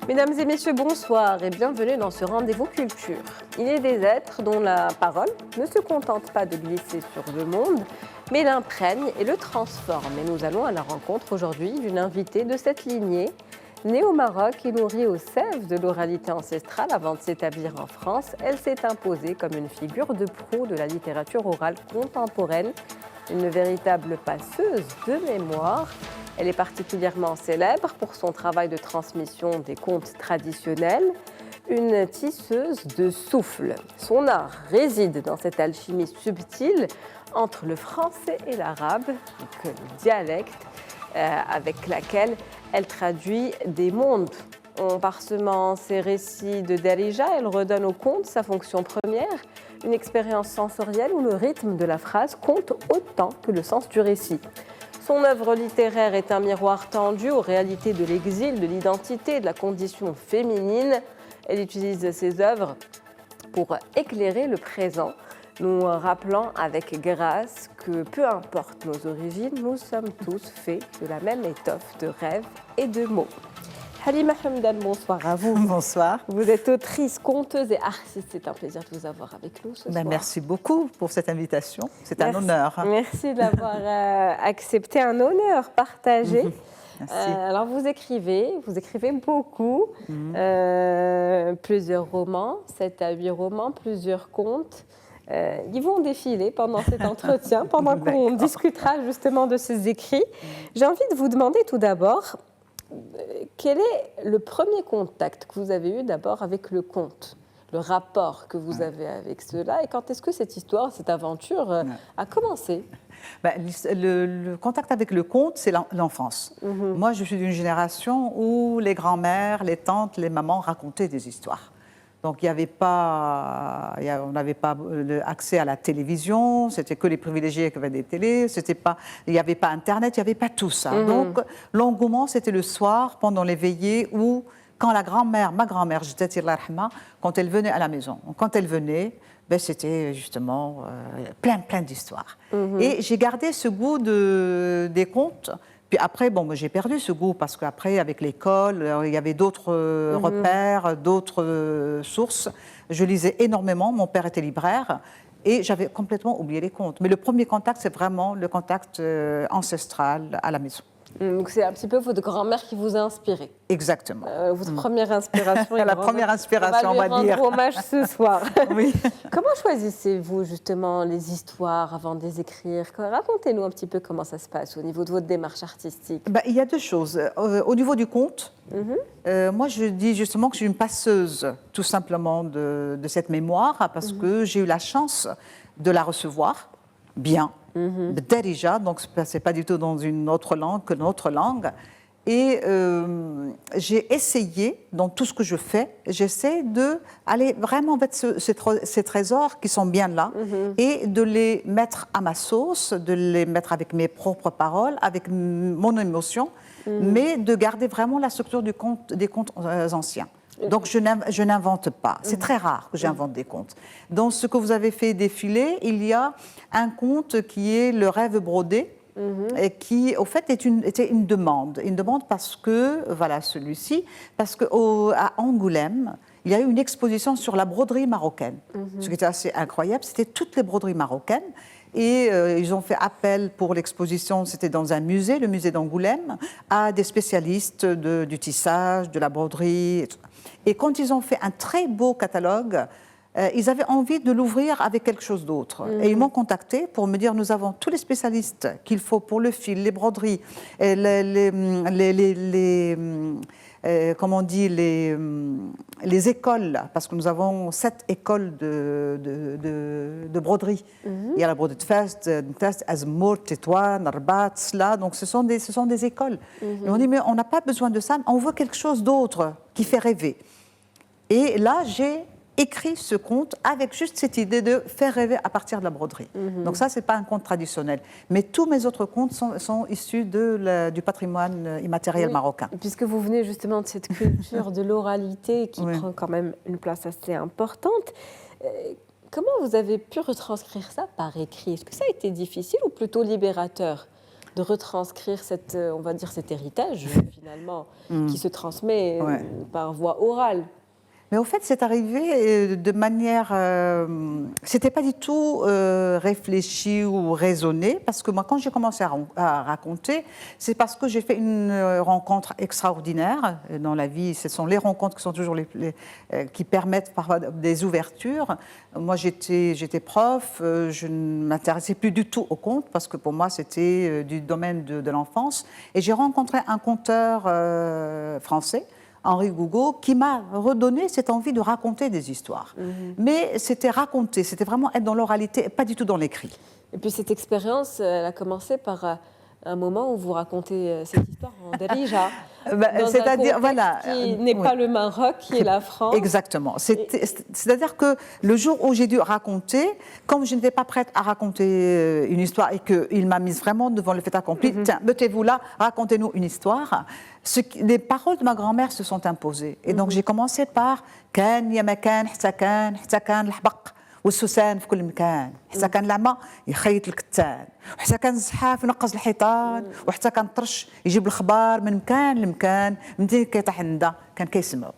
Mesdames et messieurs, bonsoir et bienvenue dans ce rendez-vous culture. Il est des êtres dont la parole ne se contente pas de glisser sur le monde, mais l'imprègne et le transforme. Et nous allons à la rencontre aujourd'hui d'une invitée de cette lignée, née au Maroc et nourrie aux sèves de l'oralité ancestrale avant de s'établir en France. Elle s'est imposée comme une figure de proue de la littérature orale contemporaine, une véritable passeuse de mémoire. Elle est particulièrement célèbre pour son travail de transmission des contes traditionnels, une tisseuse de souffle. Son art réside dans cette alchimie subtile entre le français et l'arabe, donc le dialecte, avec laquelle elle traduit des mondes. En parsemant ses récits de Darija, elle redonne au conte sa fonction première, une expérience sensorielle où le rythme de la phrase compte autant que le sens du récit. Son œuvre littéraire est un miroir tendu aux réalités de l'exil, de l'identité, de la condition féminine. Elle utilise ses œuvres pour éclairer le présent, nous rappelant avec grâce que peu importe nos origines, nous sommes tous faits de la même étoffe de rêves et de mots. Halima Hamdan, bonsoir à vous. Bonsoir. Vous êtes autrice, conteuse et artiste. C'est un plaisir de vous avoir avec nous ce soir. Merci beaucoup pour cette invitation. C'est un honneur. Merci d'avoir accepté un honneur partagé. Merci. Alors vous écrivez beaucoup, plusieurs romans, 7 à 8 romans, plusieurs contes. Ils vont défiler pendant cet entretien, pendant qu'on discutera justement de ces écrits. J'ai envie de vous demander tout d'abord, quel est le premier contact que vous avez eu d'abord avec le conte, le rapport que vous avez avec cela, et quand est-ce que cette histoire, cette aventure a commencé? Le contact avec le conte, c'est l'enfance. Moi, je suis d'une génération où les grands-mères, les tantes, les mamans racontaient des histoires. Donc, on n'avait pas accès à la télévision, c'était que les privilégiés qui avaient des télés, il n'y avait pas Internet, il n'y avait pas tout ça. Donc, l'engouement, c'était le soir, pendant les veillées, où, quand ma grand-mère, quand elle venait à la maison, quand elle venait, c'était justement plein d'histoires. Et j'ai gardé ce goût des contes. Puis après, j'ai perdu ce goût parce qu'après, avec l'école, il y avait d'autres repères, d'autres sources. Je lisais énormément, mon père était libraire et j'avais complètement oublié les contes. Mais le premier contact, c'est vraiment le contact ancestral à la maison. Donc c'est un petit peu votre grand-mère qui vous a inspiré. Exactement. Votre première inspiration. La première inspiration, on va dire. On va lui rendre hommage ce soir. Oui. Comment choisissez-vous justement les histoires avant de les écrire? Racontez-nous un petit peu comment ça se passe au niveau de votre démarche artistique. Il y a deux choses. Au niveau du conte, moi je dis justement que je suis une passeuse tout simplement de cette mémoire parce que j'ai eu la chance de la recevoir bien. Darija, donc ce n'est pas du tout dans une autre langue que notre langue. Et j'ai essayé, dans tout ce que je fais, j'essaie d'aller vraiment mettre ces trésors qui sont bien là et de les mettre à ma sauce, de les mettre avec mes propres paroles, avec mon émotion, mais de garder vraiment la structure des contes anciens. Donc je n'invente pas. C'est très rare que j'invente des contes. Dans ce que vous avez fait défiler, il y a un conte qui est Le rêve brodé, et qui, au fait, était une demande. Une demande parce que, voilà celui-ci, parce qu'à Angoulême, il y a eu une exposition sur la broderie marocaine. Ce qui était assez incroyable, c'était toutes les broderies marocaines. Et ils ont fait appel pour l'exposition, c'était dans un musée, le musée d'Angoulême, à des spécialistes du tissage, de la broderie. Et quand ils ont fait un très beau catalogue, ils avaient envie de l'ouvrir avec quelque chose d'autre. Et ils m'ont contacté pour me dire, nous avons tous les spécialistes qu'il faut pour le fil, les broderies, comment on dit, les écoles, parce que nous avons 7 écoles de broderie. Il y a la broderie de Fès, Azmour, Tétouan, Rabat, Sla, donc ce sont des écoles. Et on dit, mais on n'a pas besoin de ça, on veut quelque chose d'autre qui fait rêver. Et là, j'ai écrit ce conte avec juste cette idée de faire rêver à partir de la broderie. Donc ça, ce n'est pas un conte traditionnel. Mais tous mes autres contes sont issus du patrimoine immatériel marocain. Puisque vous venez justement de cette culture de l'oralité qui prend quand même une place assez importante, comment vous avez pu retranscrire ça par écrit? Est-ce que ça a été difficile ou plutôt libérateur? de retranscrire on va dire cet héritage finalement qui se transmet par voie orale. Mais au fait, c'est arrivé de manière... c'était pas du tout réfléchi ou raisonné, parce que moi, quand j'ai commencé à raconter, c'est parce que j'ai fait une rencontre extraordinaire. Dans la vie, ce sont les rencontres qui sont toujours qui permettent parfois des ouvertures. Moi, j'étais prof, je ne m'intéressais plus du tout au conte, parce que pour moi, c'était du domaine de l'enfance. Et j'ai rencontré un conteur français, Henri Gougaud, qui m'a redonné cette envie de raconter des histoires. Mais c'était raconter, c'était vraiment être dans l'oralité, pas du tout dans l'écrit. Et puis cette expérience, elle a commencé par un moment où vous racontez cette histoire en Darija. C'est-à-dire, voilà. Qui n'est pas le Maroc, qui est la France. Exactement. C'est-à-dire que le jour où j'ai dû raconter, comme je n'étais pas prête à raconter une histoire et qu'il m'a mise vraiment devant le fait accompli, tiens, mettez-vous là, racontez-nous une histoire. Les paroles de ma grand-mère se sont imposées. Et donc j'ai commencé par كان يا ما كان حتى كان الحبق والسوسان في كل مكان حتى كان العمى يخيط الكتان وحتى كان الزحاف ينقز الحيطان وحتى كان الطرش يجيب الخبار من مكان لمكان من دين كيطيح الندى كان كيسمعوا.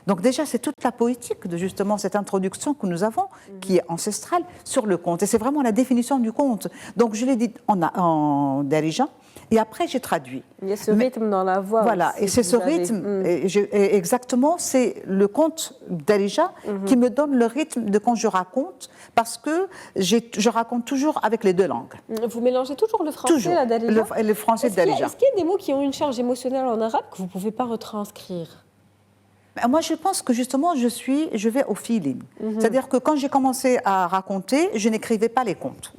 Donc déjà, c'est toute la poétique de justement cette introduction que nous avons, qui est ancestrale, sur le conte. Et c'est vraiment la définition du conte. Donc je l'ai dit en darija, et après j'ai traduit. Il y a ce rythme dans la voix. Voilà, aussi, et c'est ce rythme, et exactement, c'est le conte darija qui me donne le rythme de quand je raconte, parce que je raconte toujours avec les deux langues. Vous mélangez toujours le français et la darija. Le français de darija. Est-ce qu'il y a des mots qui ont une charge émotionnelle en arabe que vous ne pouvez pas retranscrire? Moi, je pense que justement, je vais au feeling. C'est-à-dire que quand j'ai commencé à raconter, je n'écrivais pas les contes.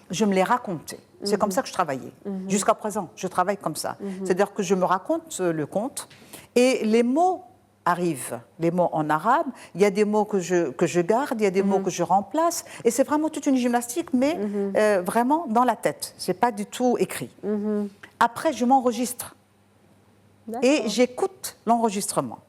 Je me les racontais. C'est comme ça que je travaillais. Jusqu'à présent, je travaille comme ça. C'est-à-dire que je me raconte le conte et les mots arrivent. Les mots en arabe, il y a des mots que je garde, il y a des mots que je remplace. Et c'est vraiment toute une gymnastique, mais vraiment dans la tête. Ce n'est pas du tout écrit. Après, je m'enregistre. Et j'écoute l'enregistrement.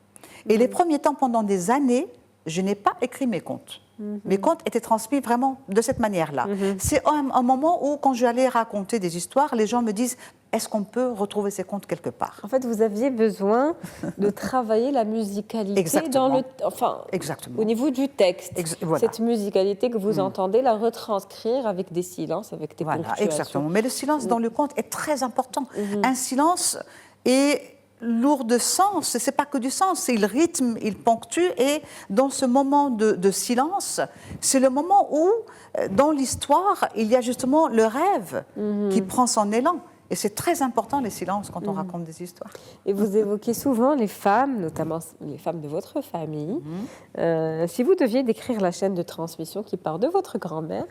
Et les premiers temps, pendant des années, je n'ai pas écrit mes contes. Mes contes étaient transmis vraiment de cette manière-là. C'est un moment où, quand j'allais raconter des histoires, les gens me disent « Est-ce qu'on peut retrouver ces contes quelque part ?» En fait, vous aviez besoin de travailler la musicalité Exactement. au niveau du texte. Voilà. Cette musicalité que vous entendez, la retranscrire avec des silences, avec des ponctuations. Exactement. Mais le silence dans le conte est très important. Un silence est lourd de sens, c'est pas que du sens, il rythme, il ponctue, et dans ce moment de silence, c'est le moment où, dans l'histoire, il y a justement le rêve qui prend son élan. Et c'est très important, les silences, quand on raconte des histoires. Et vous évoquez souvent les femmes, notamment les femmes de votre famille. Si vous deviez décrire la chaîne de transmission qui part de votre grand-mère,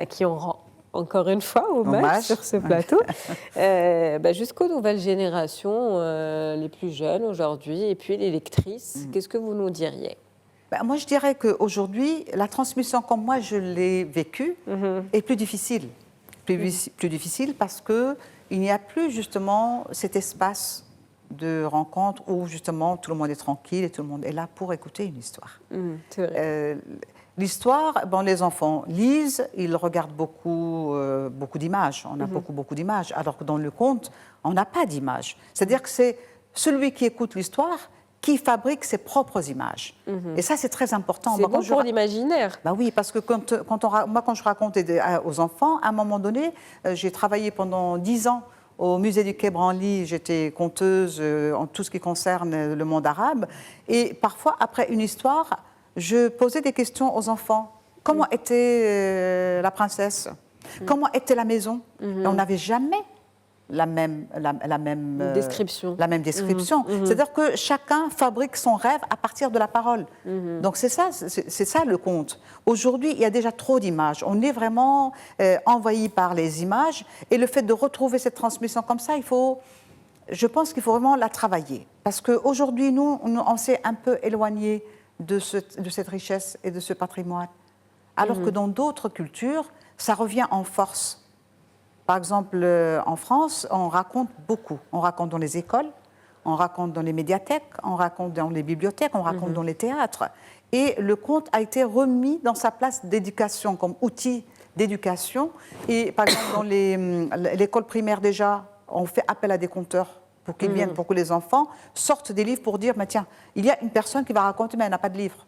qui on rend encore une fois hommage sur ce plateau, jusqu'aux nouvelles générations, les plus jeunes aujourd'hui, et puis les lectrices, qu'est-ce que vous nous diriez? Moi, je dirais qu'aujourd'hui, la transmission comme moi je l'ai vécue est plus difficile. Plus difficile parce qu'il n'y a plus justement cet espace de rencontre où justement tout le monde est tranquille et tout le monde est là pour écouter une histoire. C'est vrai. L'histoire, les enfants lisent, ils regardent beaucoup d'images. On a beaucoup d'images, alors que dans le conte, on n'a pas d'images. C'est-à-dire que c'est celui qui écoute l'histoire qui fabrique ses propres images. Et ça, c'est très important. C'est bon pour l'imaginaire. Oui, parce que quand je raconte aux enfants, à un moment donné, j'ai travaillé pendant 10 ans au musée du Quai Branly, j'étais conteuse en tout ce qui concerne le monde arabe. Et parfois, après une histoire, je posais des questions aux enfants. Comment était la princesse? Comment était la maison? Et on n'avait jamais la même description. C'est-à-dire que chacun fabrique son rêve à partir de la parole. Donc c'est ça le conte. Aujourd'hui, il y a déjà trop d'images. On est vraiment envahi par les images. Et le fait de retrouver cette transmission comme ça, je pense qu'il faut vraiment la travailler. Parce qu'aujourd'hui, nous, on s'est un peu éloigné de cette richesse et de ce patrimoine. Alors que dans d'autres cultures, ça revient en force. Par exemple, en France, on raconte beaucoup. On raconte dans les écoles, on raconte dans les médiathèques, on raconte dans les bibliothèques, on raconte dans les théâtres. Et le conte a été remis dans sa place d'éducation comme outil d'éducation. Et par exemple, dans l'école primaire déjà, on fait appel à des conteurs pour qu'ils viennent, pour que les enfants sortent des livres pour dire, mais tiens, il y a une personne qui va raconter, mais elle n'a pas de livre.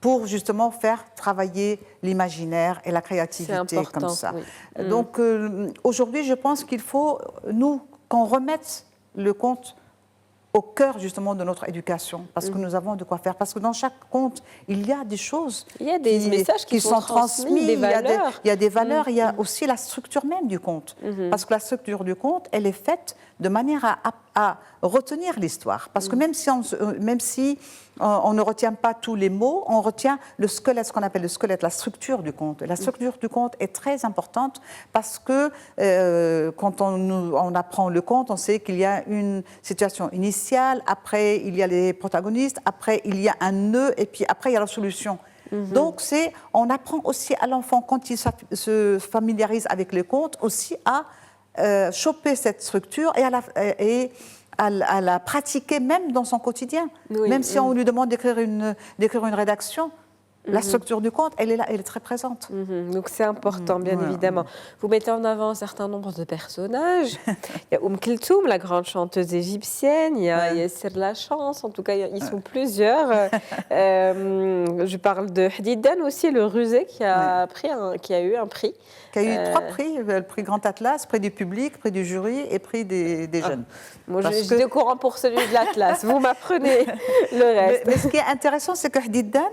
Pour justement faire travailler l'imaginaire et la créativité comme ça. Oui. Donc aujourd'hui, je pense qu'il faut, nous, qu'on remette le conte au cœur justement de notre éducation, parce que nous avons de quoi faire. Parce que dans chaque conte, il y a des choses, il y a des messages qui sont transmis, des valeurs. Il y a des valeurs, il y a aussi la structure même du conte. Parce que la structure du conte, elle est faite de manière à retenir l'histoire. Parce que même si on ne retient pas tous les mots, on retient le squelette, ce qu'on appelle le squelette, la structure du conte. Et la structure du conte est très importante parce que quand on apprend le conte, on sait qu'il y a une situation initiale, après il y a les protagonistes, après il y a un nœud et puis après il y a la solution. Donc on apprend aussi à l'enfant, quand il se familiarise avec le conte, aussi à choper cette structure et à la pratiquer même dans son quotidien. Oui, même si on lui demande d'écrire une rédaction, la structure du conte, elle est là, elle est très présente. Donc c'est important, bien évidemment. Vous mettez en avant un certain nombre de personnages. Il y a Kulthum, la grande chanteuse égyptienne. Il y a Yasser la Chance. En tout cas, ils sont plusieurs. Je parle de Hadidan aussi, le rusé qui a eu un prix. Qui a eu 3 prix, le prix Grand Atlas, prix du public, prix du jury et prix des jeunes. Moi, je suis au courant pour celui de l'Atlas. Vous m'apprenez le reste. Mais ce qui est intéressant, c'est que Hadidan,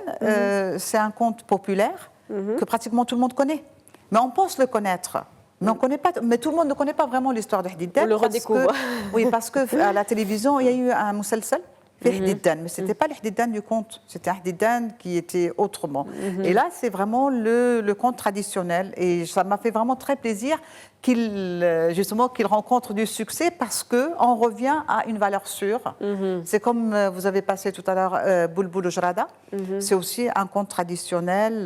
c'est un conte populaire que pratiquement tout le monde connaît. Mais on pense le connaître. Mais, on connaît pas, mais tout le monde ne connaît pas vraiment l'histoire de Hadidan. On le redécouvre. Oui, parce qu'à la télévision, il y a eu un musalsal. Mais ce n'était pas l'Hadidan du conte, c'était un Hadidan qui était autrement. Et là, c'est vraiment le conte traditionnel. Et ça m'a fait vraiment très plaisir qu'il rencontre du succès parce qu'on revient à une valeur sûre. C'est comme vous avez passé tout à l'heure Boulboul Jarada. C'est aussi un conte traditionnel,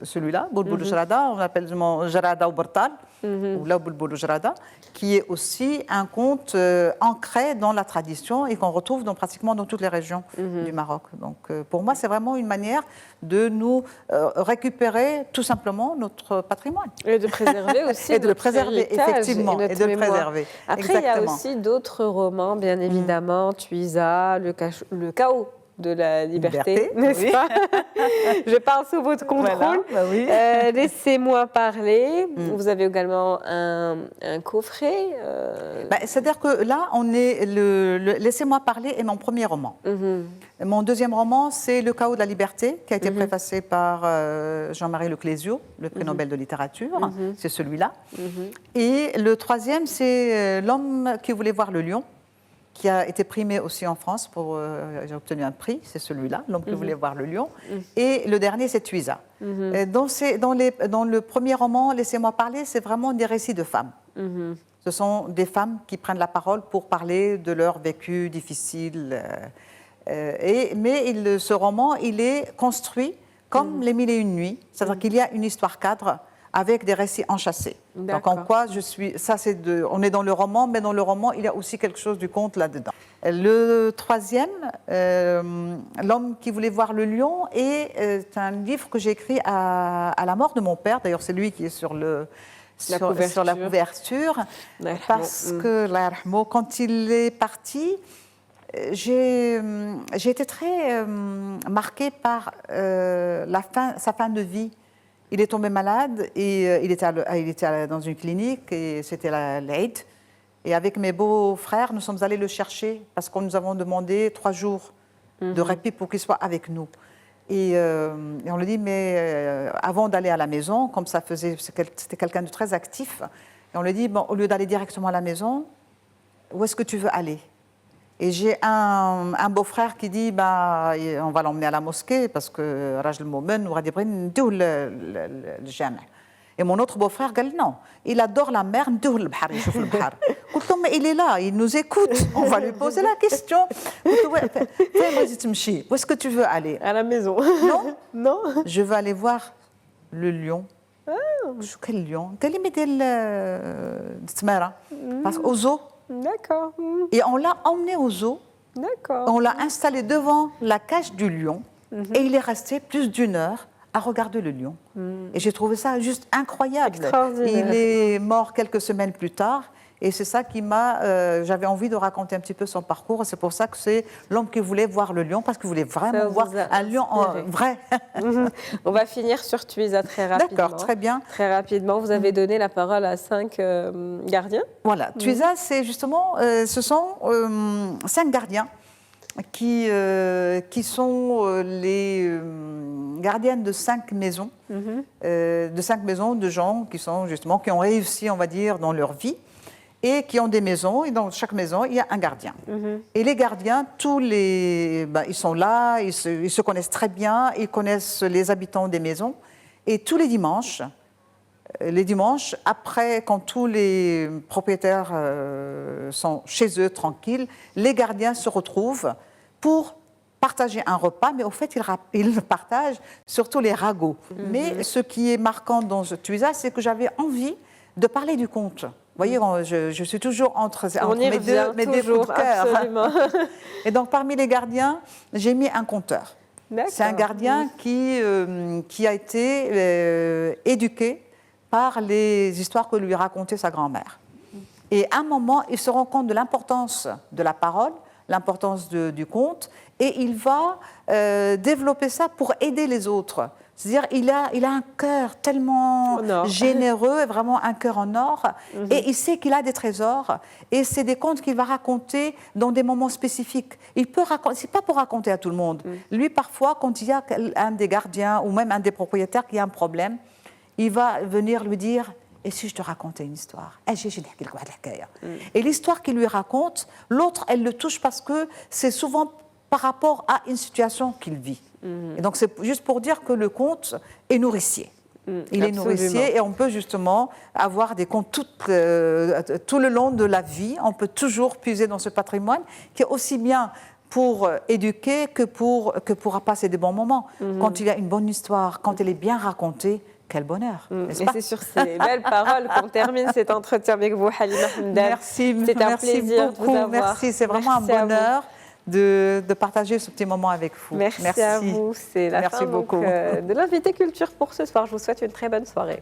celui-là, Boulboul Jarada, on appelle Jarada ou Bortal. Ou là, Boulboul Jarada, qui est aussi un conte ancré dans la tradition et qu'on retrouve pratiquement dans toutes les régions du Maroc. Donc, pour moi, c'est vraiment une manière de nous récupérer tout simplement notre patrimoine. Et de préserver aussi et de le préserver, effectivement. Et de le préserver. Après, il y a aussi d'autres romans, bien évidemment, Tuisa, le chaos de la liberté, n'est-ce pas? Je parle sous votre contrôle. Voilà, Laissez-moi parler. Vous avez également un coffret. C'est-à-dire que là, on est Laissez-moi parler est mon premier roman. Mon deuxième roman, c'est Le chaos de la liberté, qui a été préfacé par Jean-Marie Leclésio, le prix Nobel de littérature. C'est celui-là. Et le troisième, c'est L'homme qui voulait voir le lion, qui a été primé aussi en France. J'ai obtenu un prix, c'est celui-là, L'homme qui voulait voir le lion. Et le dernier, c'est Tuisa. Dans le premier roman, Laissez-moi parler, c'est vraiment des récits de femmes. Ce sont des femmes qui prennent la parole pour parler de leur vécu difficile. Mais ce roman, il est construit comme Les Mille et une nuits, c'est-à-dire qu'il y a une histoire cadre avec des récits enchâssés. Donc en quoi on est dans le roman, mais dans le roman, il y a aussi quelque chose du conte là-dedans. Le troisième, L'homme qui voulait voir le lion, est un livre que j'ai écrit à la mort de mon père. D'ailleurs, c'est lui qui est sur la couverture. Parce que, quand il est parti, j'ai été très marquée par sa fin de vie. Il est tombé malade et il était dans une clinique et c'était l'Aïd. Et avec mes beaux-frères, nous sommes allés le chercher parce qu'on nous avons demandé 3 jours de répit pour qu'il soit avec nous. Et on lui dit, mais avant d'aller à la maison, comme c'était quelqu'un de très actif, et on lui dit, bon, au lieu d'aller directement à la maison, où est-ce que tu veux aller? Et j'ai un beau-frère qui dit, on va l'emmener à la mosquée parce que Rajl Moumen ou Radibrin ndou le jama. Et mon autre beau-frère dit non, il adore la mer, ndou le bahar, il chouf le bahar. Mais il est là, il nous écoute, on va lui poser la question. Où est-ce que tu veux aller? À la maison. Non, non. Je veux aller voir le lion. Quel lion? Quel parce qu'au zoo. D'accord. Et on l'a emmené au zoo. D'accord. On l'a installé devant la cage du lion et il est resté plus d'1 heure à regarder le lion. Et j'ai trouvé ça juste incroyable. Extraordinaire. Il est mort quelques semaines plus tard. Et c'est ça qui m'a... j'avais envie de raconter un petit peu son parcours. C'est pour ça que c'est l'homme qui voulait voir le lion, parce qu'il voulait vraiment voir un lion vrai. On va finir sur Tuisa très rapidement. D'accord, très bien. Très rapidement, vous avez donné la parole à 5 gardiens. Voilà, Tuisa, c'est justement... ce sont 5 gardiens qui sont les gardiennes de 5 maisons, de 5 maisons de gens qui sont justement, qui ont réussi, on va dire, dans leur vie, et qui ont des maisons, et dans chaque maison, il y a un gardien. Et les gardiens, ils sont là, ils se connaissent très bien, ils connaissent les habitants des maisons, et tous les dimanches, après, quand tous les propriétaires sont chez eux tranquilles, les gardiens se retrouvent pour partager un repas, mais au fait, ils partagent surtout les ragots. Mais ce qui est marquant dans ce Tuisa, c'est que j'avais envie de parler du conte. Vous voyez, je suis toujours entre mes deux coups de cœur. Absolument. Et donc, parmi les gardiens, j'ai mis un conteur. C'est un gardien qui a été éduqué par les histoires que lui racontait sa grand-mère. Et à un moment, il se rend compte de l'importance de la parole, l'importance du conte, et il va développer ça pour aider les autres. C'est-à-dire, il a un cœur tellement généreux, vraiment un cœur en or, et il sait qu'il a des trésors, et c'est des contes qu'il va raconter dans des moments spécifiques. Il peut raconter, c'est pas pour raconter à tout le monde. Lui, parfois, quand il y a un des gardiens ou même un des propriétaires qui a un problème, il va venir lui dire: et si je te racontais une histoire? Et l'histoire qu'il lui raconte, l'autre, elle le touche parce que c'est souvent par rapport à une situation qu'il vit. Et donc, c'est juste pour dire que le conte est nourricier. Il est nourricier, et on peut justement avoir des contes tout le long de la vie. On peut toujours puiser dans ce patrimoine qui est aussi bien pour éduquer que pour passer des bons moments. Quand il y a une bonne histoire, quand elle est bien racontée, quel bonheur, n'est-ce pas? Et c'est sur ces belles paroles qu'on termine cet entretien avec vous, Halima Hamdan. Merci, c'est un plaisir beaucoup, de vous avoir. Merci, c'est vraiment un bonheur de partager ce petit moment avec vous. Merci à vous, c'est la fin beaucoup. de l'invité culture pour ce soir. Je vous souhaite une très bonne soirée.